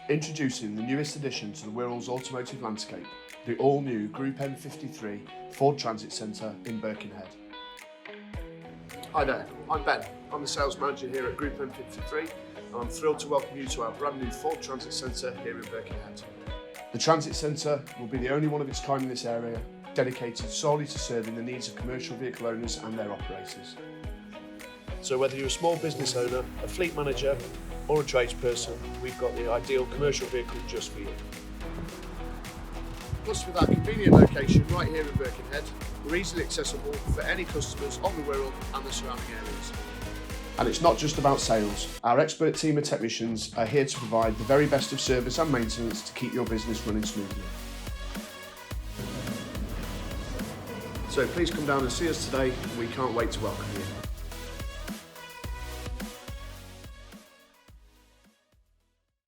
Introducing the newest addition to the Wirral's automotive landscape, the all-new GroupM53 Ford Transit Centre in Birkenhead. Hi there, I'm Ben. I'm the sales manager here at GroupM53 and I'm thrilled to welcome you to our brand new Ford Transit Centre here in Birkenhead. The Transit Centre will be the only one of its kind in this area, dedicated solely to serving the needs of commercial vehicle owners and their operators. So whether you're a small business owner, a fleet manager or a tradesperson, we've got the ideal commercial vehicle just for you. Plus, with our convenient location right here in Birkenhead, we're easily accessible for any customers on the Wirral and the surrounding areas. And it's not just about sales. Our expert team of technicians are here to provide the very best of service and maintenance to keep your business running smoothly. So please come down and see us today, and we can't wait to welcome you.